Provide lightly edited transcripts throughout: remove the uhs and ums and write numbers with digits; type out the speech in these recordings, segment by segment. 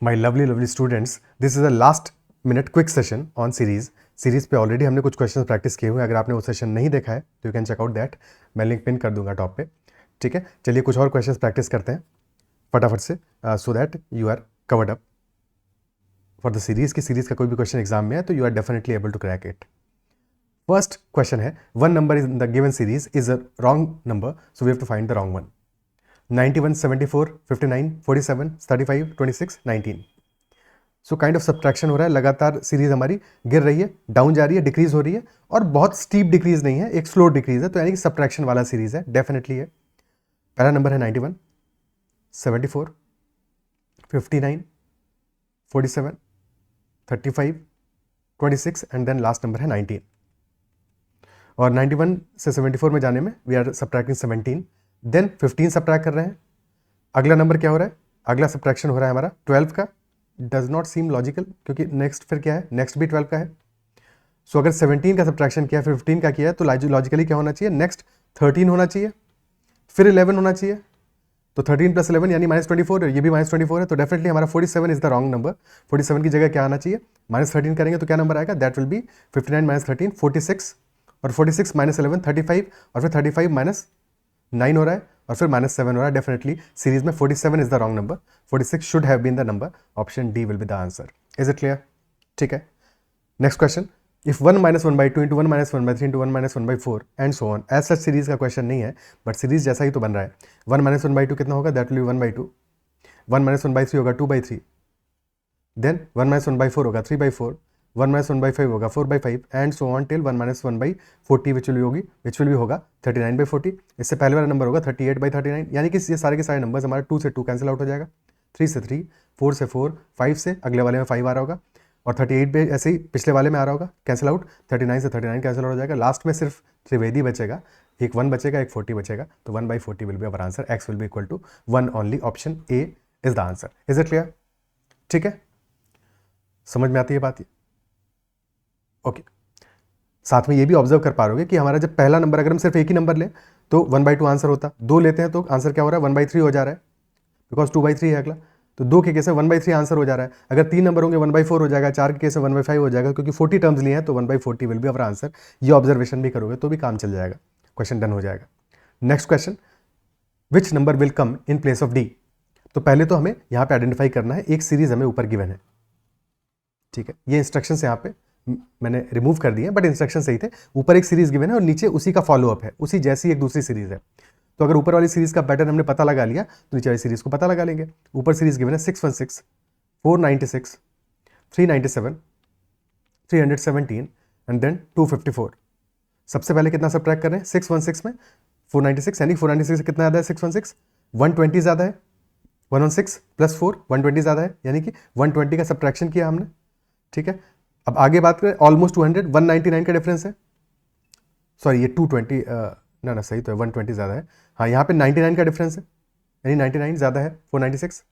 My lovely lovely students, this is a last minute quick session on series पे already हमने कुछ question practice किए हुए हैं। अगर आपने वो सेशन नहीं देखा है तो you can check out that, मैं लिंक पिन कर दूंगा टॉप पे। ठीक है, चलिए कुछ और क्वेश्चंस प्रैक्टिस करते हैं फटाफट से, so that you are covered up for the series की सीरीज का कोई भी क्वेश्चन एग्जाम में है तो you are definitely able to crack it. First question है, one number in the given series is a wrong number, so we have to find the wrong one. 91, 74, 59, 47, 35, 26, 19। So kind of subtraction हो रहा है, लगातार series हमारी गिर रही है, down जा रही है, डिक्रीज हो रही है, और बहुत स्टीप डिक्रीज नहीं है, एक स्लो डिक्रीज है, तो यानी कि सब्ट्रैक्शन वाला सीरीज है, डेफिनेटली है। पहला नंबर है 91, 74, 59, 47, 35, 26 एंड देन लास्ट नंबर है 19। और 91 से 74 में जाने में we are subtracting 17, then 15 subtract कर रहे हैं। अगला नंबर क्या हो रहा है, अगला सब्ट्रैक्शन हो रहा है हमारा 12 का। डज नॉट सीम लॉजिकल, क्योंकि नेक्स्ट फिर क्या है, नेक्स्ट भी 12 का है। सो अगर 17 का सब्ट्रैक्शन किया, फिर 15 का किया, तो लॉजिकली क्या होना चाहिए, नेक्स्ट 13 होना चाहिए, फिर 11 होना चाहिए। तो 13 प्लस 11 यानी -24, ये भी -24 है, तो डेफिनेटली हमारा 47 इज द रॉन्ग नंबर। 47 की जगह क्या आना चाहिए, -13 करेंगे तो क्या नंबर आएगा, दैट विल बी 59 - 13 46, और 46 - 11 35, और फिर 35 - 9 हो रहा है, और फिर -7 हो रहा है। डेफिनेटली सीरीज में 47 is the wrong number, 46 should have been the number, option D will be the answer. Is it clear? ठीक है, next question, if 1 - 1/2 into 1 - 1/3 into 1 - 1/4 and so on. As such series का question नहीं है, but series जैसा ही तो बन रहा है। 1 - 1/2 कितना होगा, दैट विल बी 1/2, 1 - 1/3 होगा 2/3, देन 1 - 1/4 होगा 3/4, 1 - 1/5 होगा 4/5 and so on till 1 - 1/40 which will भी होगा 39/40। इससे पहले वाला नंबर होगा 38/39, यानी कि ये सारे के सारे नंबर्स हमारे 2 से 2 कैंसिल आउट हो जाएगा, 3 से 3, 4 से 4, 5 से अगले वाले में 5 आ रहा होगा, और 38 पे ऐसे ही पिछले वाले में आ रहा होगा कैंसिल आउट, 39 से 39 कैंसिल आउट हो जाएगा, लास्ट में सिर्फ त्रिवेदी बचेगा, एक 1 बचेगा, एक 40 बचेगा, तो 1/40 will be our answer, X will be equal to 1 only, option A is the answer. Is it clear? ठीक है, समझ में आती है बात ये? ओके, साथ में ये भी ऑब्जर्व कर पा रहे कि हमारा जब पहला नंबर, अगर हम सिर्फ एक ही नंबर लें तो 1/2 आंसर होता, 2 लेते हैं तो आंसर क्या हो रहा है, 1/3 हो जा रहा है, बिकॉज 2/3 है अगला, तो 2 के केस में 1/3 आंसर हो जा रहा है। अगर 3 नंबर होंगे 1/4 हो जाएगा, 4 के केस में 1/5 हो जाएगा, क्योंकि 40 टर्म्स लिए हैं तो 1/40 विल बी अवर आंसर। ये ऑब्जर्वेशन भी करोगे तो भी काम चल जाएगा, क्वेश्चन डन हो जाएगा। Next question, which number will come in place of D. तो पहले तो हमें यहाँ पे आइडेंटिफाई करना है, एक सीरीज हमें ऊपर गिवन है, ठीक है, ये इंस्ट्रक्शन यहाँ पे मैंने रिमूव कर दिए, बट इंस्ट्रक्शन सही थे। ऊपर एक सीरीज गिवन है और नीचे उसी का फॉलोअप है, उसी जैसी एक दूसरी सीरीज है। तो अगर ऊपर वाली सीरीज का पैटर्न हमने पता लगा लिया तो नीचे वाली सीरीज को पता लगा लेंगे। ऊपर सीरीज गिवन है 616, 496, 397, 317 एंड देन 254। सबसे पहले कितना सब्ट्रैक्ट कर रहे हैं, 616 में 496, यानी 496 से कितना ज़्यादा है, 616, 120 ज़्यादा है, 116 प्लस 4 120 ज़्यादा है, यानी कि 120 का सब्ट्रैक्शन किया हमने। ठीक है, अब आगे बात करें, ऑलमोस्ट 200, 199 का डिफरेंस है, सॉरी ये 220, ना सही तो है, 120 ज़्यादा है, हाँ यहाँ पे 99 का डिफरेंस है, यानी 99 ज़्यादा है 496।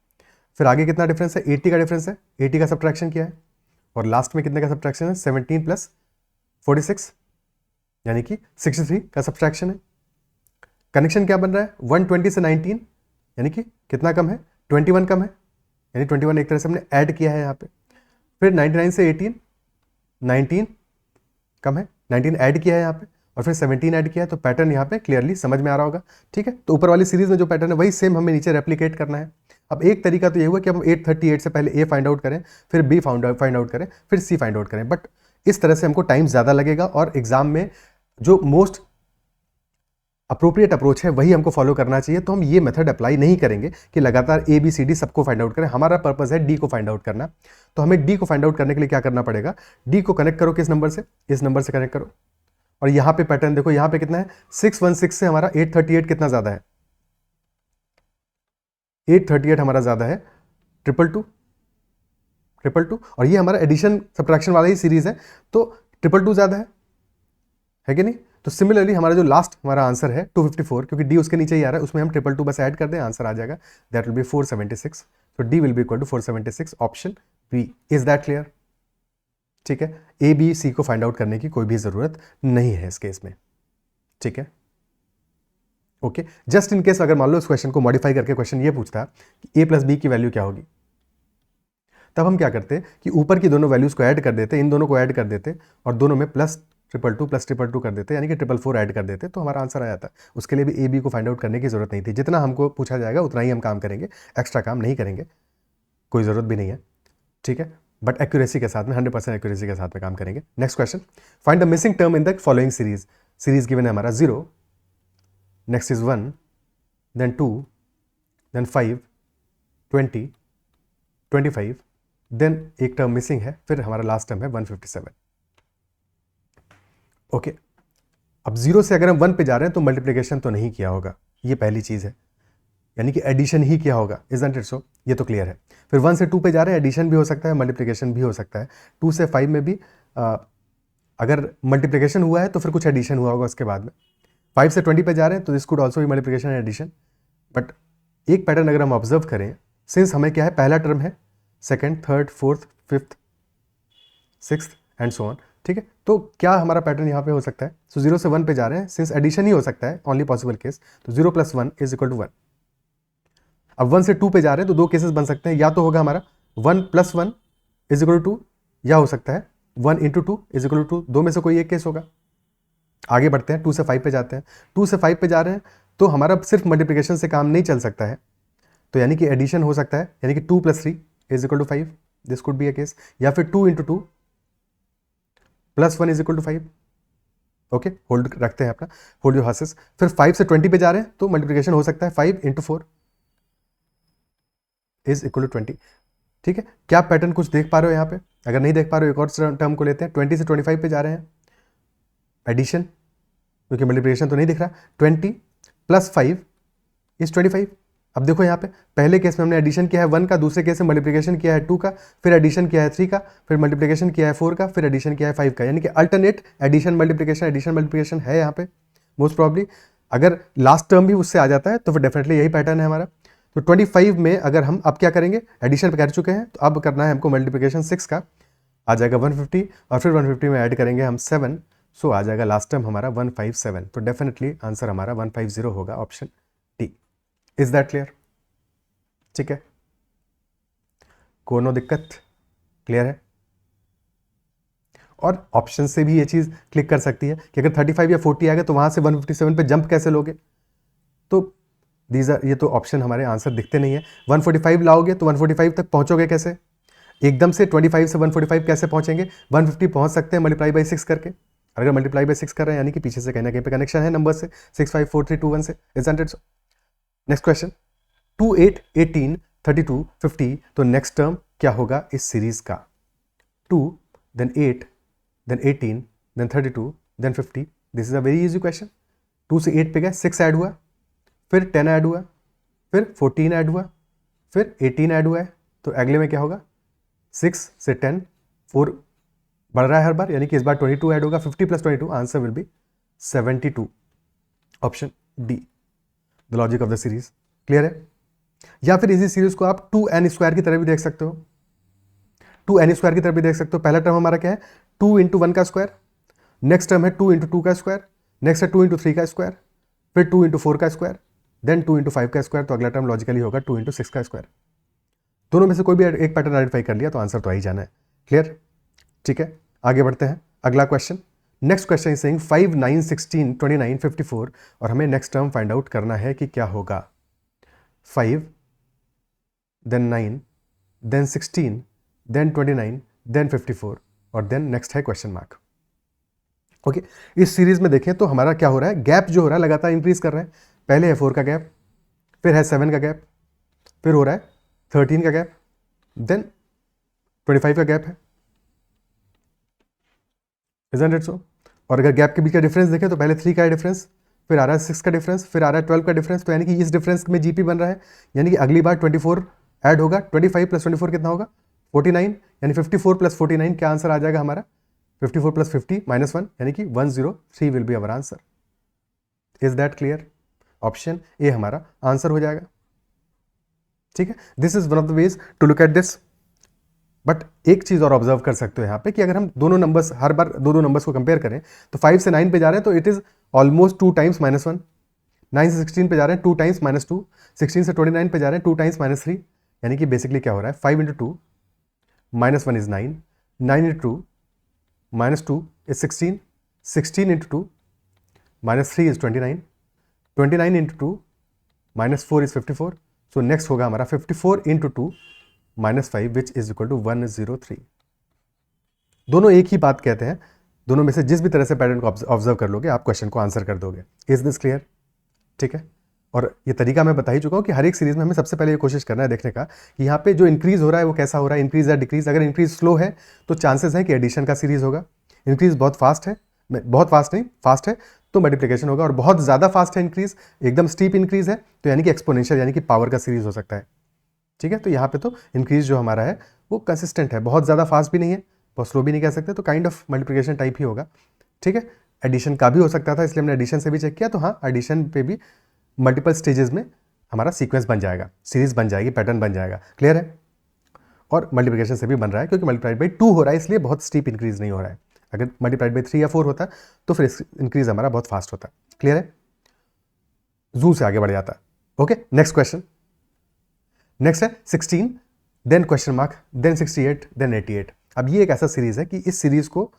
फिर आगे कितना डिफरेंस है, 80 का डिफरेंस है, 80 का सब्ट्रैक्शन किया है, और लास्ट में कितने का सब्ट्रैक्शन है, 17 प्लस 46 यानी कि 63 का सब्ट्रैक्शन है। कनेक्शन क्या बन रहा है, 120 से 19 यानी कि कितना कम है, 21 कम है, यानी 21 एक तरह से हमने ऐड किया है यहाँ पे। फिर 99 से 18, 19 कम है, 19 ऐड किया है यहाँ पे, और फिर 17 ऐड किया है, तो पैटर्न यहाँ पे क्लियरली समझ में आ रहा होगा। ठीक है, तो ऊपर वाली सीरीज में जो पैटर्न है वही सेम हमें नीचे रेप्लिकेट करना है। अब एक तरीका तो ये हुआ कि हम 838 से पहले ए फाइंड आउट करें, फिर बी फाइंड आउट करें, फिर सी फाइंड आउट करें, बट इस तरह से हमको टाइम ज़्यादा लगेगा, और एग्जाम में जो मोस्ट अप्रोप्रिएट अप्रोच है वही हमको फॉलो करना चाहिए। तो हम ये मेथड अप्लाई नहीं करेंगे कि लगातार ए बी सी डी सबको फाइंड आउट करें, हमारा पर्पस है डी को फाइंड आउट करना। तो हमें डी को फाइंड आउट करने के लिए क्या करना पड़ेगा, डी को कनेक्ट करो किस नंबर से, इस नंबर से कनेक्ट करो, और यहाँ पे पैटर्न देखो, यहाँ पे कितना है, 616 से हमारा 838 कितना ज़्यादा है, 838 हमारा ज़्यादा है 222, और ये हमारा एडिशन सब्ट्रैक्शन वाला ही सीरीज है, तो 222 ज़्यादा है कि नहीं। तो सिमिलरली हमारा जो लास्ट हमारा आंसर है 254, क्योंकि डी उसके नीचे ही आ रहा है, उसमें हम 222 बस ऐड कर दें, आंसर आ जाएगा, दैट विल बी 476। तो D will be equal to 476, option B. Is that clear? ठीक है, ए बी सी को फाइंड आउट करने की कोई भी जरूरत नहीं है इस केस में। ठीक है, ओके, जस्ट इन केस अगर मान लो इस क्वेश्चन को मॉडिफाई करके क्वेश्चन ये पूछता कि ए प्लस बी की वैल्यू क्या होगी, तब हम क्या करते कि ऊपर की दोनों वैल्यूज़ को ऐड कर देते, इन दोनों को ऐड कर देते और दोनों में +222 कर देते, यानी कि 444 ऐड कर देते, तो हमारा आंसर आ जाता। उसके लिए भी ए बी को फाइंड आउट करने की ज़रूरत नहीं थी। जितना हमको पूछा जाएगा उतना ही हम काम करेंगे, एक्स्ट्रा काम नहीं करेंगे, कोई ज़रूरत भी नहीं है, ठीक है। बट एक्यूरेसी के साथ में 100% एक्यूरेसी के साथ में काम करेंगे। Next question, find the missing term in the following series. Series given है हमारा 0, next is 1, then 2, then 5, 20, 25, then एक टर्म मिसिंग है, फिर हमारा लास्ट टर्म है 157। ओके, अब 0 से अगर हम 1 पे जा रहे हैं तो मल्टीप्लिकेशन तो नहीं किया होगा, ये पहली चीज़ है, यानी कि एडिशन ही किया होगा, इजंट इट सो? ये तो क्लियर है। फिर 1 से 2 पे जा रहे हैं, एडिशन भी हो सकता है, मल्टीप्लिकेशन भी हो सकता है। 2 से 5 में भी अगर मल्टीप्लिकेशन हुआ है तो फिर कुछ एडिशन हुआ होगा उसके बाद में। 5 से 20 पे जा रहे हैं तो दिस कुड ऑल्सो भी मल्टीप्लिकेशन एंड एडिशन। बट एक पैटर्न अगर हम ऑब्जर्व करें, सिंस हमें क्या है, पहला टर्म है, second, third, fourth, fifth, sixth and so on, ठीक है। तो क्या हमारा पैटर्न यहाँ पे हो सकता है? सो 0 से 1 पे जा रहे हैं, सिंस एडिशन ही हो सकता है, ओनली पॉसिबल केस, तो 0 + 1 = 1। अब 1 से 2 पे जा रहे हैं तो दो केसेस बन सकते हैं, या तो होगा हमारा 1 + 1 = 2, या हो सकता है 1 × 2 = 2, दो में से कोई एक केस होगा। आगे बढ़ते हैं, 2 से 5 पे जाते हैं। 2 से 5 पे जा रहे हैं तो हमारा सिर्फ मल्टीप्लिकेशन से काम नहीं चल सकता है, तो यानी कि एडिशन हो सकता है, यानी कि 2 + 3 = 5, this could be a case, या फिर 2 × 2 + 1 = 5। ओके, होल्ड रखते हैं अपना, होल्ड योर हॉर्सेस। फिर 5 से 20 पे जा रहे हैं तो मल्टीप्लिकेशन हो सकता है, 5 × 4 = 20, ठीक है। क्या पैटर्न कुछ देख पा रहे हो यहाँ पे? अगर नहीं देख पा रहे हो, एक और टर्म को लेते हैं। 20 से 25 पे जा रहे हैं, एडिशन, क्योंकि मल्टीप्लिकेशन तो नहीं दिख रहा। 20 + 5 = 25। अब देखो यहाँ पे पहले केस में हमने एडिशन किया है 1 का, दूसरे केस में मल्टीप्लिकेशन किया है 2 का, फिर एडिशन किया है 3 का, फिर मल्टीप्लिकेशन किया है 4 का, फिर एडिशन किया है 5 का, यानी कि अल्टरनेट एडिशन मल्टीप्लिकेशन है यहाँ पे मोस्ट प्रॉब्ली। अगर लास्ट टर्म भी उससे आ जाता है तो फिर डेफिनेटली यही पैटर्न है हमारा। तो 25 में अगर हम अब क्या करेंगे, एडिशन पे कर चुके हैं, तो अब करना है हमको मल्टीप्लिकेशन 6 का, आ जाएगा 150, और फिर 150 में ऐड करेंगे हम 7, सो आ जाएगा लास्ट टर्म हमारा 157। तो डेफिनेटली आंसर हमारा 150 होगा, option D. Is that clear? ठीक है, कोनो दिक्कत? क्लियर है? और ऑप्शन से भी ये चीज़ क्लिक कर सकती है कि अगर 35 या 40 आएगा तो वहाँ से 157 पे जंप कैसे लोगे? तो ये तो ऑप्शन हमारे आंसर दिखते नहीं है। 145 लाओगे तो 145 तक पहुँचोगे कैसे? एकदम से 25 से 145 कैसे पहुँचेंगे? 150 पहुँच सकते हैं मल्टीप्लाई बाई 6 करके। अगर मल्टीप्लाई बाई 6 कर रहे हैं यानी कि पीछे से कहीं ना कहीं पे कनेक्शन है नंबर से, 6, 5, 4, 3, 2, 1 से। Isn't it? नेक्स्ट क्वेश्चन, 2, 8, 18, 32, 50, तो नेक्स्ट टर्म क्या होगा इस सीरीज का? 2, then 8, then 18, then 32, then 50। This is a very easy question. 2 से 8 पे गए, 6 ऐड हुआ, फिर 10 ऐड हुआ, फिर 14 ऐड हुआ, फिर 18 ऐड हुआ है, तो अगले में क्या होगा? 6 से 10, 4 बढ़ रहा है हर बार, यानी कि इस बार 22 ऐड होगा। 50 + 22, answer will B 72, option D, the logic of the series. Clear है? या फिर इसी सीरीज को आप 2n² की तरह भी देख सकते हो, 2n² की तरह भी देख सकते हो। पहला टर्म हमारा क्या है? 2 × 1 का स्क्वायर, नेक्स्ट टर्म है 2 × 2 का स्क्वायर, नेक्स्ट है 2 × 3 का स्क्वायर, फिर 2 × 4 का स्क्वायर, देन 2 × 5 का स्क्वायर, तो अगला टर्म लॉजिकली होगा 2 × 6 का स्क्वायर। दोनों में से कोई भी एक पैटर्न आइडेंटिफाई कर लिया तो आंसर तो आ ही जाना है। क्लियर? ठीक है, आगे बढ़ते हैं। अगला question, next question is saying 5, 9, 16, 29, 54, और हमें नेक्स्ट टर्म फाइंड आउट करना है कि क्या होगा। 5, देन 9, देन 16, देन 29, देन 54, और देन नेक्स्ट है क्वेश्चन मार्क। ओके, इस सीरीज में देखें तो हमारा क्या हो रहा है, गैप जो हो रहा है लगातार इंक्रीज कर रहा है। पहले है 4 का गैप, फिर है 7 का गैप, फिर हो रहा है 13 का गैप, देन 25 का गैप है। Isn't it so? और अगर गैप के बीच का डिफरेंस देखें तो पहले 3 का है डिफरेंस, फिर आ रहा है 6 का डिफरेंस, फिर आ रहा है 12 का डिफरेंस, तो यानी कि इस डिफरेंस में जीपी बन रहा है, यानी कि अगली बार 24 ऐड होगा। 25 + 24 कितना होगा? 49, यानी 54 + 49 क्या आंसर आ जाएगा हमारा? 54 + 50 -1, यानी कि 103 will be our answer. Is that clear? Option A हमारा आंसर हो जाएगा। ठीक है, this is one of the ways to look at this. But एक चीज और ऑब्जर्व कर सकते हो यहाँ पे कि अगर हम दोनों नंबर्स हर बार दो नंबर्स को कंपेयर करें तो 5 से 9 पे जा रहे हैं तो इट इज ऑलमोस्ट 2 टाइम्स -1। 9 से 16 पे जा रहे हैं 2 टाइम्स -2। 16 से 29 पे जा रहे हैं 2 टाइम्स -3, यानी कि बेसिकली क्या हो रहा है, 5 × 2 -1 is 9, 9 into 2 -2 is 16, 16 into 2 -3 is 29, 29 into 2 -4 is 54. So next होगा हमारा 54 into 2 -5 which is equal to 103. दोनों एक ही बात कहते हैं, दोनों में से जिस भी तरह से पैटर्न को ऑब्जर्व कर लोगे आप क्वेश्चन को आंसर कर दोगे. Is this clear? ठीक है. और ये तरीका मैं बता ही चुका हूँ कि हर एक सीरीज में हमें सबसे पहले ये कोशिश करना है देखने का कि यहाँ पे जो इंक्रीज हो रहा है वो कैसा हो रहा है, इंक्रीज या डिक्रीज. अगर इंक्रीज स्लो है तो चांसेस है कि एडिशन का सीरीज होगा. इंक्रीज बहुत फास्ट है, बहुत फास्ट नहीं, फास्ट है तो मल्टीप्लिकेशन होगा. और बहुत ज़्यादा फास्ट है इंक्रीज, एकदम स्टीप इंक्रीज है तो यानी कि एक्सपोनेंशियल यानी कि पावर का सीरीज हो सकता है. ठीक है. तो यहाँ पे तो इंक्रीज जो हमारा है वो कंसिस्टेंट है, बहुत ज़्यादा फास्ट भी नहीं है, बहुत स्लो भी नहीं कह सकते, तो काइंड ऑफ मल्टीप्लिकेशन टाइप ही होगा. ठीक है. एडिशन का भी हो सकता था इसलिए हमने एडिशन से भी चेक किया. तो हाँ, एडिशन पे भी मल्टीपल स्टेजेस में हमारा सीक्वेंस बन जाएगा, सीरीज बन जाएगी, पैटर्न बन जाएगा. क्लियर है. और मल्टीप्लिकेशन से भी बन रहा है क्योंकि मल्टीप्लाइड बाई 2 हो रहा है इसलिए बहुत स्टीप इंक्रीज नहीं हो रहा है. अगर मल्टीप्लाइड बाई 3 या 4 होता तो फिर इंक्रीज हमारा बहुत फास्ट होता. क्लियर है. जू से आगे बढ़ जाता. ओके. Next question. नेक्स्ट है 16 then question mark then 68 then 88. अब ये एक ऐसा सीरीज है कि इस सीरीज को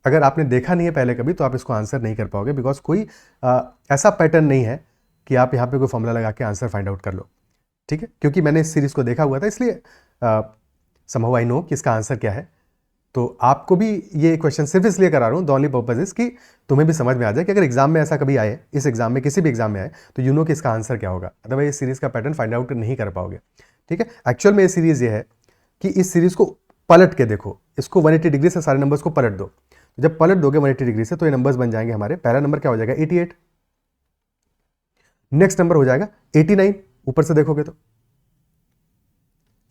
अगर आपने देखा नहीं है पहले कभी तो आप इसको आंसर नहीं कर पाओगे, बिकॉज कोई ऐसा पैटर्न नहीं है कि आप यहाँ पे कोई फॉर्मूला लगा के आंसर फाइंड आउट कर लो. ठीक है. क्योंकि मैंने इस सीरीज को देखा हुआ था इसलिए समहाउ आई नो कि इसका आंसर क्या है. तो आपको भी ये क्वेश्चन सिर्फ इसलिए करा रहा हूँ, द ओनली पर्पज इज कि तुम्हें भी समझ में आ जाए कि अगर एग्जाम में ऐसा कभी आए, इस एग्जाम में किसी भी एग्जाम में आए तो यू नो कि इसका आंसर क्या होगा. अदरवाइज इस सीरीज का पैटर्न फाइंड आउट नहीं कर पाओगे. ठीक है. एक्चुअल में ये सीरीज ये है कि इस सीरीज को पलट के देखो, इसको 180 डिग्री से सारे नंबर्स को पलट दो. जब पलट दोगे 180 डिग्री से तो ये नंबर्स बन जाएंगे हमारे. पहला नंबर क्या हो जाएगा 88, नेक्स्ट नंबर हो जाएगा 89 ऊपर से देखोगे तो,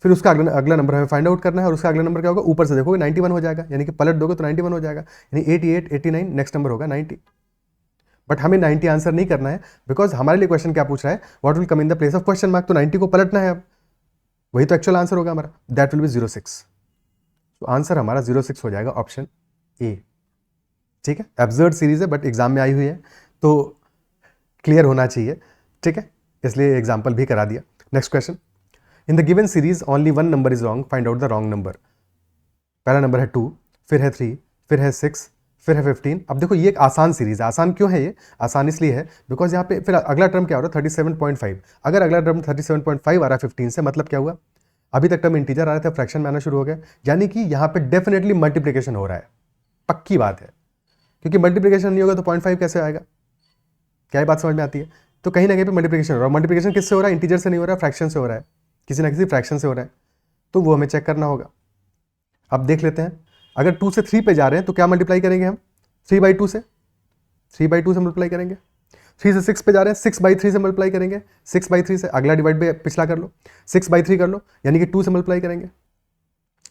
फिर उसका अगला नंबर हमें फाइंड आउट करना है और उसका अगला नंबर क्या होगा ऊपर से देखोगे 91 हो जाएगा, यानी कि पलट दोगे तो 91 हो जाएगा, यानी 88 89 नेक्स्ट नंबर होगा 90. बट हमें 90 आंसर नहीं करना है बिकॉज हमारे लिए क्वेश्चन क्या पूछ रहा है, what will come in the place of question mark. तो 90 को पलटना है, अब वही तो एक्चुअल आंसर होगा हमारा. That will be 06. तो आंसर हमारा 06 हो जाएगा, ऑप्शन ए. ठीक है. एब्सर्ड सीरीज है बट एग्जाम में आई हुई है तो क्लियर होना चाहिए. ठीक है. इसलिए एग्जाम्पल भी करा दिया. Next question. In the given series only one number is wrong, find out the wrong number. पहला नंबर है 2, फिर है 3, फिर है 6, फिर है 15. अब देखो ये एक आसान सीरीज है. आसान क्यों है ये? आसान इसलिए है बिकॉज यहाँ पे फिर अगला टर्म क्या हो रहा है 37.5. अगर अगला टर्म 37.5 आ रहा है 15 से, मतलब क्या हुआ, अभी तक टर्म इंटीजर आ रहा था, फ्रैक्शन में आना शुरू हो गया, यानी कि यहाँ पे डेफिनेटली मल्टीप्लिकेशन हो रहा है. पक्की बात है, क्योंकि मल्टीप्लिकेशन नहीं होगा तो 0.5 कैसे आएगा. क्या ये बात समझ में आती है? तो कहीं ना कहीं पे मल्टीप्लिकेशन हो रहा है. मल्टीप्लिकेशन किससे हो रहा है? इंटीजर से नहीं हो रहा है, फ्रैक्शन से हो रहा है, किसी ना किसी फ्रैक्शन से हो रहा है. तो वो हमें चेक करना होगा. अब देख लेते हैं. अगर 2 से 3 पे जा रहे हैं तो क्या मल्टीप्लाई करेंगे हम? 3/2 से, 3/2 से मल्टीप्लाई करेंगे. 3 से 6 पे जा रहे हैं, 6/3 से मल्टीप्लाई करेंगे. 6/3 से अगला डिवाइड पे पिछला कर लो, 6/3 कर लो, यानी कि 2 से मल्टीप्लाई करेंगे.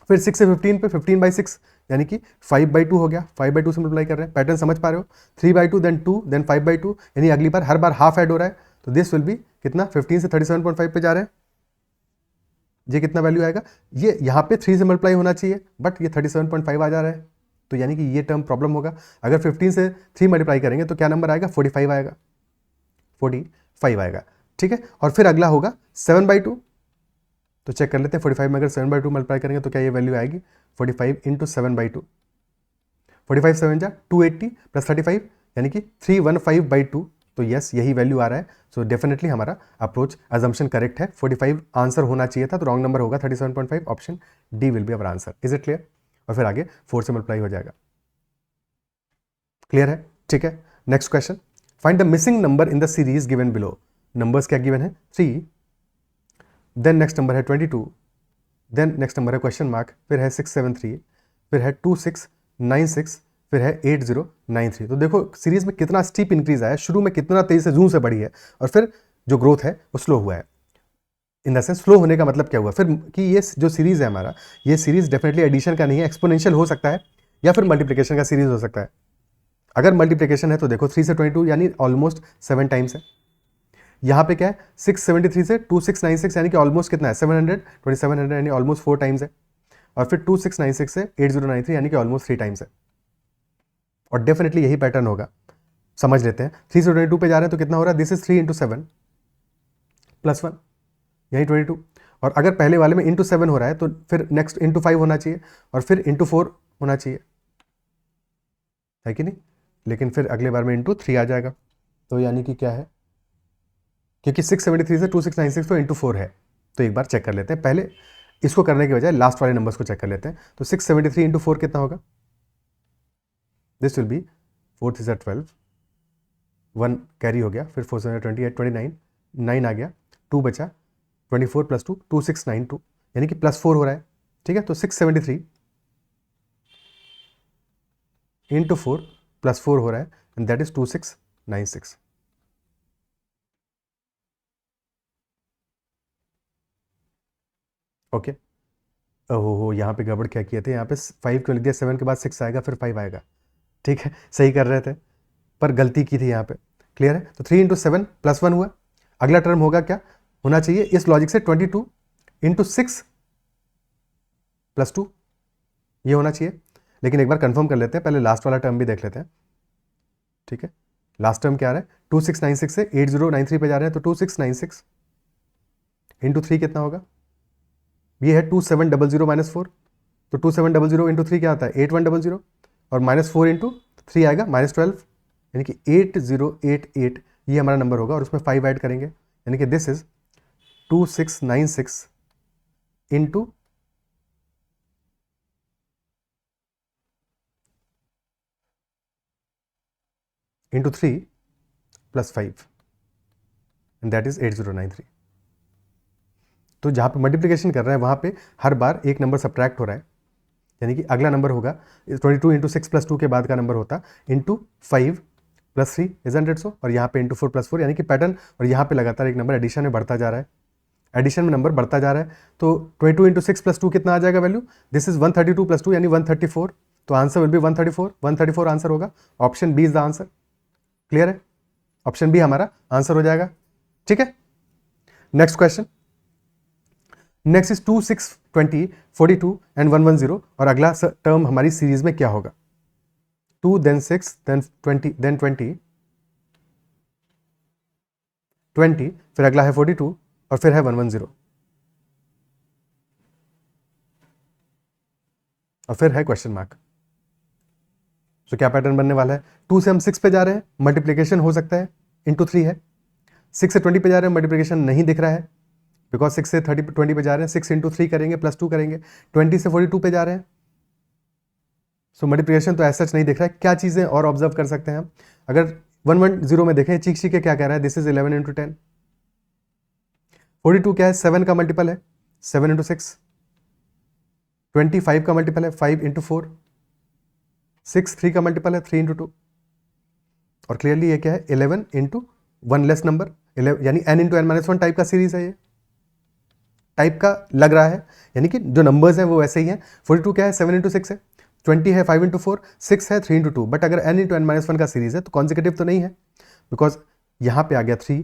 फिर 6 से 15 पे 15/6 यानी कि 5/2 हो गया. 5/2 से मल्टीप्लाई कर रहे हैं. पैटर्न समझ पा रहे हो? 3/2 देन 2 देन 5/2, यानी अगली बार हर बार हाफ ऐड हो रहा है. तो दिस विल बी कितना, 15 से 37.5 पे जा रहे हैं. ये कितना वैल्यू आएगा? ये यहाँ पे 3 से मल्टीप्लाई होना चाहिए बट ये 37.5 आ जा रहा है, तो यानी कि ये टर्म प्रॉब्लम होगा. अगर 15 से 3 मल्टीप्लाई करेंगे तो क्या नंबर आएगा? 45 आएगा, 45 आएगा. ठीक है. और फिर अगला होगा 7/2. तो चेक कर लेते हैं 45 में अगर 7/2 मल्टीप्लाई करेंगे तो क्या ये वैल्यू आएगी? 45 इंटू 7/2. 45 7 जा 280 प्लस 35 यानी कि 315/2. तो यस, यही वैल्यू आ रहा है. सो डेफिनेटली हमारा अप्रोच अजम्पशन करेक्ट है. 45 आंसर होना चाहिए था तो रॉन्ग नंबर होगा 37.5. Option D will be our answer. Is it clear? और फिर आगे 4 से मल्टीप्लाई हो जाएगा. क्लियर है? ठीक है. Next question. Find the missing number in the series given below. Numbers क्या गिवन है? 3, देन नेक्स्ट नंबर है 22, देन नेक्स्ट नंबर है क्वेश्चन मार्क, फिर है 673, फिर है 2696, फिर है 8093. तो देखो सीरीज में कितना स्टीप इंक्रीज आया. शुरू में कितना तेजी से जूम से बढ़ी है और फिर जो ग्रोथ है वो स्लो हुआ है. इन द सेंस स्लो होने का मतलब क्या हुआ फिर कि ये जो सीरीज है हमारा, ये सीरीज डेफिनेटली एडिशन का नहीं है, एक्सपोनेंशियल हो सकता है या फिर मल्टीप्लिकेशन का सीरीज हो सकता है. अगर मल्टीप्लिकेशन है तो देखो 3 से 22 यानी ऑलमोस्ट 7 टाइम्स है. यहाँ पे क्या है 673 से 2696 यानी कि ऑलमोस्ट कितना है 700, 2700 यानी ऑलमोस्ट 4 टाइम्स है. और फिर 2696 से 8093 यानी कि ऑलमोस्ट 3 टाइम्स है. और डेफिनेटली यही पैटर्न होगा. समझ लेते हैं. 3 से 22 पे जा रहे हैं तो कितना हो रहा है? दिस इज 3 इंटू 7 प्लस 1 यही 22. और अगर पहले वाले में इंटू 7 हो रहा है तो फिर नेक्स्ट इंटू 5 होना चाहिए और फिर इंटू 4 होना चाहिए, है कि नहीं? लेकिन फिर अगले बार में इंटू 3 आ जाएगा। तो यानी कि क्या है, क्योंकि 673 से 2696 तो इंटू 4 है। तो एक बार चेक कर लेते हैं, पहले इसको करने के बजाय लास्ट वाले नंबर्स को चेक कर लेते हैं। तो 673 इंटू 4 कितना होगा? दिस विल बी 4 3 12, 1 कैरी हो गया, फिर 4 7 28 29, 9 आ गया, 2 बचा, 24 प्लस 2 2692, यानी कि प्लस 4 हो रहा है। ठीक है, तो 673 इंटू 4 प्लस 4 हो रहा है एंड दैट इज 2696। ओके, ओहो यहाँ पे गड़बड़ क्या किए थे, यहाँ पे 5 क्यों लिख दिया? 7 के बाद 6 आएगा फिर 5 आएगा। ठीक है, सही कर रहे थे पर गलती की थी यहाँ पे। क्लियर है? तो 3 इंटू 7 प्लस 1 हुआ। अगला टर्म होगा क्या होना चाहिए इस लॉजिक से? 22 इंटू 6 प्लस 2, ये होना चाहिए। लेकिन एक बार कंफर्म कर लेते हैं, पहले लास्ट वाला टर्म भी देख लेते हैं। ठीक है, लास्ट टर्म क्या आ रहा है? 2696 से 8093 पे जा रहे हैं, तो 2696 इंटू 3 कितना होगा? ये है 2700 माइनस 4, तो 2700 इंटू 3 क्या आता है? 8100, और माइनस 4 इंटू 3 आएगा -12, यानी कि 8088 ये हमारा नंबर होगा और उसमें 5 ऐड करेंगे, यानी कि this is 2696 into 3 plus 5 and that is 8093। तो जहाँ पे मल्टीप्लिकेशन कर रहे हैं वहाँ पे हर बार एक नंबर सब्ट्रैक्ट हो रहा है, यानी कि अगला नंबर होगा 22 इंटू 6 प्लस 2 के बाद का नंबर होता into 5 plus 3, isn't it so? और यहाँ पे इंटू 4 प्लस 4, यानी कि पैटर्न, और यहाँ पे लगातार एक नंबर एडिशन में बढ़ता जा रहा है, एडिशन में नंबर बढ़ता जा रहा है। तो 22 इंटू 6 प्लस 2 कितना आ जाएगा वैल्यू? दिस इज 132 प्लस 2 यानी 134, तो आंसर विल बी 134 आंसर होगा। Option B is the answer. Clear है? ऑप्शन बी हमारा आंसर हो जाएगा। ठीक है, next question. Next is 2 6 20 42 and 110, और अगला टर्म हमारी सीरीज में क्या होगा? 2 देन 6 देन 20 देन 20, फिर अगला है 42 और फिर है 110, और फिर है क्वेश्चन मार्क। तो क्या पैटर्न बनने वाला है? 2 से हम 6 पे जा रहे हैं, मल्टीप्लिकेशन हो सकता है, इंटू 3 है। 6 से 20 पे जा रहे हैं, मल्टीप्लिकेशन नहीं दिख रहा है, बिकॉज 6 से 20 पे जा रहे हैं, 6 इंटू 3 करेंगे प्लस 2 करेंगे। 20 से 42 पे जा रहे हैं, सो मल्टीप्लिकेशन तो ऐसा नहीं दिख रहा है। क्या चीज़ें और ऑब्जर्व कर सकते हैं हम? अगर 110 में देखें, चीख चीख के क्या कह रहा है? This is 11 into 10। 42 क्या है? 7 का मल्टीपल है, 7 इंटू 6। 25 का मल्टीपल है, 5 इंटू 4। 6 3 का मल्टीपल है, 3 इंटू 2। और क्लियरली ये क्या है? 11 इंटू 1 लेस नंबर, यानी n into n minus 1 type का सीरीज है, ये टाइप का लग रहा है, यानी कि जो नंबर्स हैं वो वैसे ही हैं। 42 क्या है? 7 इंटू 6 है, 20 है 5 इंटू 4, 6 है 3 इंटू 2। बट अगर n इंटू n माइनस 1 का सीरीज है तो कॉन्जिक्यूटिव तो नहीं है, बिकॉज यहाँ पे आ गया 3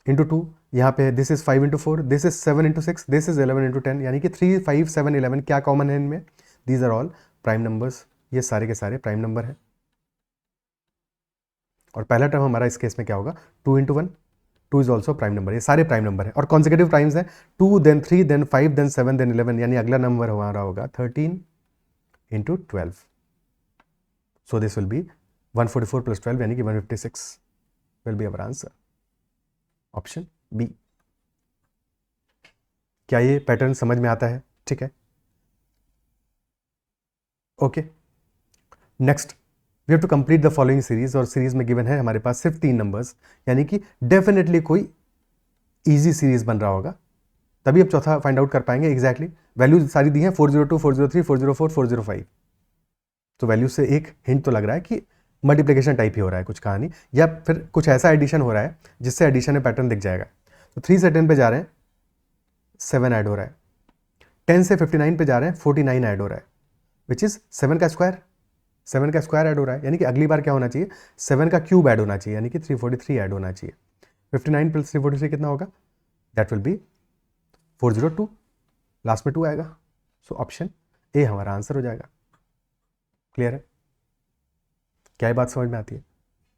इंटू 2, यहाँ पे this is 5 into 4, this is 7 into 6, this is 11 into 10, यानी कि 3 5 7 11 क्या कॉमन है इनमें? These are all prime numbers, ये सारे के सारे प्राइम नंबर है। और पहला टर्म हमारा इस केस में क्या होगा? 2 into 1, 2 is also prime number, ये सारे प्राइम नंबर है और कॉन्जिक्यूटिव प्राइम्स हैं। 2 देन 3 देन 5 देन 7 देन 11, यानी अगला नंबर हमारा होगा 13 into 12। So this will be 144 plus 12, यानी कि 156 will be our answer, option B. क्या ये पैटर्न समझ में आता है? ठीक है, okay. Next we have to complete the following series, और सीरीज में गिवन है हमारे पास सिर्फ 3 नंबर्स, यानी कि डेफिनेटली कोई इजी सीरीज बन रहा होगा, तभी अब चौथा फाइंड आउट कर पाएंगे। एग्जैक्टली वैल्यू सारी दी है 402 403 404 405, तो वैल्यू से एक हिंट तो लग रहा है कि मल्टीप्लिकेशन टाइप ही हो रहा है कुछ कहानी, या फिर कुछ ऐसा एडिशन हो रहा है जिससे एडिशन में पैटर्न दिख जाएगा। तो 3 से 10 पे जा रहे हैं, 7 ऐड हो रहा है। 10 से 59 पे जा रहे हैं, 49 ऐड हो रहा है, विच इज 7 का स्क्वायर, 7 का स्क्वायर ऐड हो रहा है, यानी कि अगली बार क्या होना चाहिए? 7 का क्यूब ऐड होना चाहिए, यानी कि 343 ऐड होना चाहिए। 59 प्लस 343 कितना होगा? दैट विल बी 402, लास्ट में 2 आएगा, सो ऑप्शन ए हमारा आंसर हो जाएगा। क्लियर है? क्या ये बात समझ में आती है?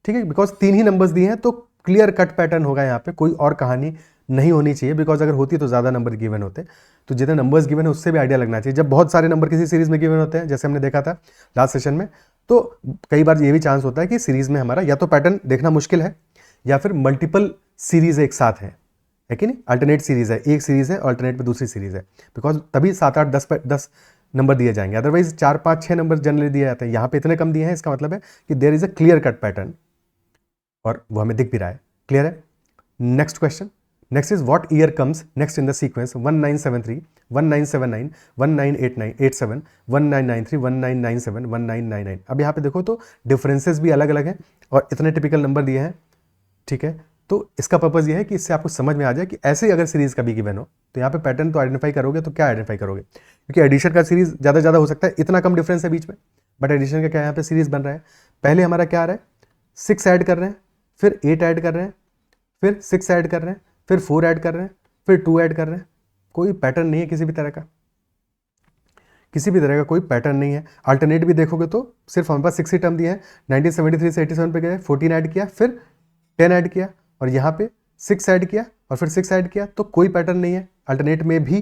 ठीक है, बिकॉज 3 ही नंबर्स दिए हैं तो क्लियर कट पैटर्न होगा यहाँ पे, कोई और कहानी नहीं होनी चाहिए, बिकॉज अगर होती तो ज़्यादा नंबर गिवन होते। तो जितने नंबर्स गिवन है उससे भी आइडिया लगना चाहिए। जब बहुत सारे नंबर किसी सीरीज़ में गिवन होते हैं, जैसे हमने देखा था लास्ट सेशन में, तो कई बार ये भी चांस होता है कि सीरीज़ में हमारा या तो पैटर्न देखना मुश्किल है या फिर मल्टीपल सीरीज़ एक साथ है कि नहीं, अल्टरनेट सीरीज़ है, एक सीरीज़ है अल्टरनेट पे दूसरी सीरीज़ है, बिकॉज तभी 7, 8, 10 नंबर दिए जाएंगे। अदरवाइज 4, 5, 6 नंबर जनरली दिए जाते हैं। यहाँ पे इतने कम दिए हैं, इसका मतलब है कि there is a clear cut pattern, और वो हमें दिख भी रहा है। क्लियर है? Next question, next is what year comes next in the sequence 1973, 1979, 1987, 1993, 1997, 1999। अब यहाँ पे देखो तो डिफरेंसेस भी अलग अलग हैं और इतने टिपिकल नंबर दिए हैं। ठीक है, तो इसका पर्पज़ ये है कि इससे आपको समझ में आ जाए कि ऐसे ही अगर सीरीज़ कभी गिवन हो तो यहाँ पे पैटर्न तो आइडेंटिफाई करोगे, तो क्या आइडेंटिफाई करोगे, क्योंकि एडिशन का सीरीज़ ज़्यादा हो सकता है, इतना कम डिफरेंस है बीच में, बट एडिशन का क्या यहाँ पे सीरीज़ बन रहा है। पहले हमारा क्या आ रहा है, 6 ऐड कर रहे हैं, फिर 8 ऐड कर रहे हैं, फिर 6 ऐड कर रहे हैं, फिर 4 ऐड कर रहे हैं, फिर 2 ऐड कर रहे हैं। कोई पैटर्न नहीं है किसी भी तरह का, किसी भी तरह का कोई पैटर्न नहीं है। अल्टरनेट भी देखोगे तो सिर्फ हमारे पास 6 ही टर्म दिए हैं। 1973 से 87 पे गए, 14 ऐड किया, फिर 10 ऐड किया, और यहाँ पे 6 ऐड किया और फिर 6 ऐड किया, तो कोई पैटर्न नहीं है। अल्टरनेट में भी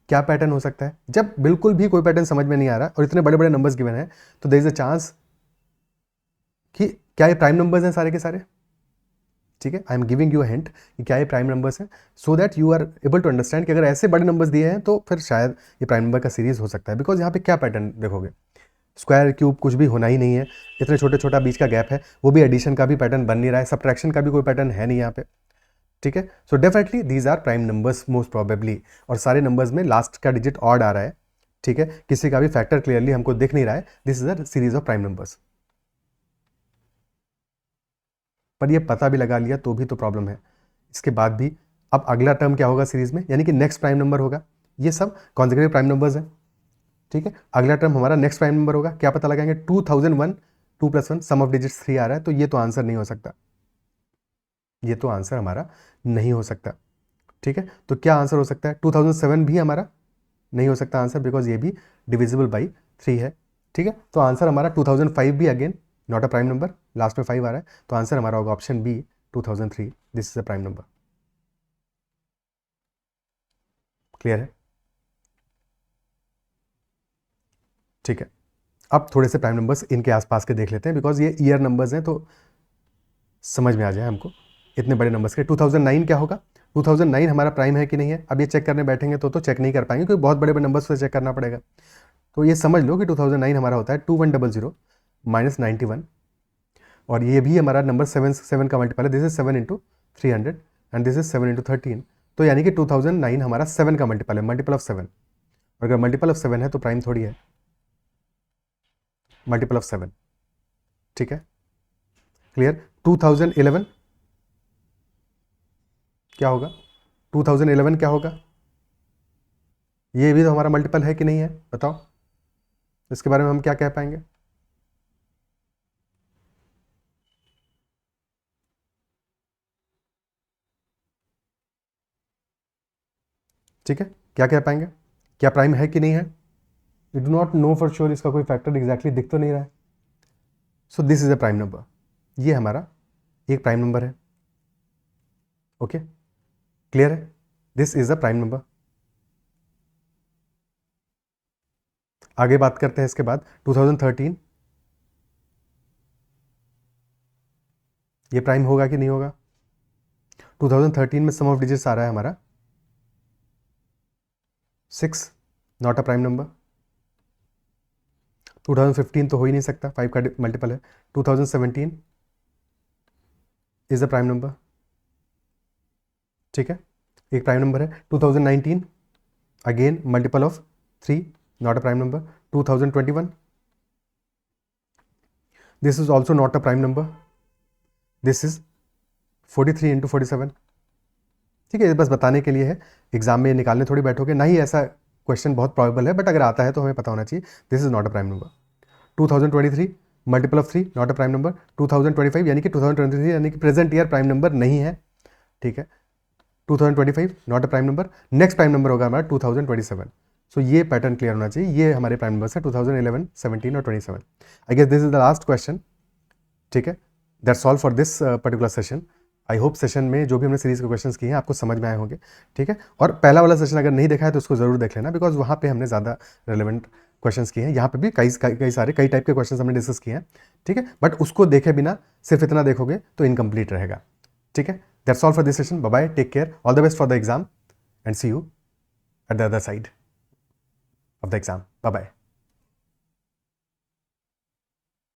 क्या पैटर्न हो सकता है? जब बिल्कुल भी कोई पैटर्न समझ में नहीं आ रहा और इतने बड़े बड़े नंबर्स गिवन हैं, तो देयर इज अ चांस कि क्या ये प्राइम नंबर्स हैं सारे के सारे। ठीक है, I am giving you a hint कि क्या ये प्राइम नंबर्स हैं, so that you are able to understand कि अगर ऐसे बड़े नंबर्स दिए हैं तो फिर शायद ये प्राइम नंबर का सीरीज हो सकता है। बिकॉज यहाँ पे क्या पैटर्न देखोगे, स्क्वायर क्यूब कुछ भी होना ही नहीं है, इतने छोटा बीच का गैप है, वो भी एडिशन का भी पैटर्न बन नहीं रहा है, सब्ट्रैक्शन का भी कोई पैटर्न है नहीं यहाँ पे। ठीक है, so definitely these are prime numbers most probably, और सारे नंबर्स में लास्ट का डिजिट ऑड आ रहा है। ठीक है, किसी का भी फैक्टर क्लियरली हमको दिख नहीं रहा है। This is a series of prime numbers. पर ये पता भी लगा लिया तो भी तो प्रॉब्लम है इसके बाद भी। अब अगला टर्म क्या होगा सीरीज में, यानी कि नेक्स्ट प्राइम नंबर होगा। ये सब कॉन्सेक्यूटिव प्राइम नंबर्स हैं। ठीक है, अगला टर्म हमारा नेक्स्ट प्राइम नंबर होगा। क्या पता लगाएंगे, 2001, 2 + 1 सम ऑफ डिजिट्स 3 आ रहा है, तो ये तो आंसर नहीं हो सकता, ये तो आंसर हमारा नहीं हो सकता। ठीक है, तो क्या आंसर हो सकता है, 2007 भी हमारा नहीं हो सकता आंसर, बिकॉज ये भी डिविजिबल बाई 3 है। ठीक है, तो आंसर हमारा 2005 भी again not a prime number, last में 5 आ रहा है, तो आंसर हमारा होगा option B 2003, this is a prime number. Clear है? ठीक है, अब थोड़े से प्राइम नंबर्स इनके आसपास के देख लेते हैं, बिकॉज ये ईयर नंबर्स हैं तो समझ में आ जाए हमको इतने बड़े नंबर्स के। 2009 क्या होगा, 2009 हमारा प्राइम है कि नहीं है। अब ये चेक करने बैठेंगे तो चेक नहीं कर पाएंगे, क्योंकि बहुत बड़े बड़े नंबर्स से चेक करना पड़ेगा। तो ये समझ लो कि 2009 हमारा होता है 2100 - 91, और ये भी हमारा नंबर 7 का मल्टीपल है। This is 7 × 300 and this is 7 × 13, तो यानी कि 2009 हमारा 7 का मल्टीपल है, मल्टीपल ऑफ 7। और अगर मल्टीपल ऑफ 7 है तो प्राइम थोड़ी है, मल्टीपल ऑफ 7। ठीक है, क्लियर? 2011 क्या होगा, 2011 क्या होगा, ये भी तो हमारा मल्टीपल है कि नहीं है, बताओ, इसके बारे में हम क्या कह पाएंगे। ठीक है, क्या कह पाएंगे, क्या प्राइम है कि नहीं है। You do not know for sure, इसका कोई फैक्टर एग्जैक्टली दिख तो नहीं रहा है। So this is a prime number, ये हमारा एक प्राइम नंबर है। ओके, क्लियर है, this is a prime number. आगे बात करते हैं इसके बाद 2013, ये प्राइम होगा कि नहीं होगा। 2013 में सम ऑफ डिजिट्स आ रहा है हमारा 6, नॉट अ प्राइम नंबर। 2015 तो हो ही नहीं सकता, 5 का मल्टीपल है। 2017 इज अ प्राइम नंबर। ठीक है, एक प्राइम नंबर है। 2019 again multiple of 3, not a prime number. 2021 this is also not a prime number, this is 43 × 47। ठीक है, बस बताने के लिए है, एग्जाम में निकालने थोड़ी बैठोगे ना ही, ऐसा क्वेश्चन बहुत प्रॉबेबल है, बट अगर आता है तो हमें पता होना चाहिए। This is not a prime number. 2023 multiple of 3, not a prime number. 2025 यानी कि 2023 यानी कि प्रेजेंट ईयर प्राइम नंबर नहीं है। ठीक है, 2025 not a prime number. Next prime number होगा हमारा 2027। सो ये पैटर्न क्लियर होना चाहिए, ये हमारे प्राइम नंबर्स है 2011, 17 और 27। I guess this is the last question. ठीक है, that's all for this particular session. I hope session में जो भी हमने सीरीज़ के क्वेश्चंस किए हैं आपको समझ में आए होंगे, ठीक है। और पहला वाला सेशन अगर नहीं देखा है तो उसको ज़रूर देख लेना, बिकॉज वहाँ पे हमने ज़्यादा रेलेवेंट क्वेश्चंस किए हैं। यहाँ पे भी कई टाइप के क्वेश्चंस हमने डिस्कस किए हैं, ठीक है। बट उसको देखे बिना सिर्फ इतना देखोगे तो इनकम्प्लीट रहेगा, ठीक है। That's all for this session. Bye bye, take care, all the best for the exam and see you at the other side of the exam. Bye bye.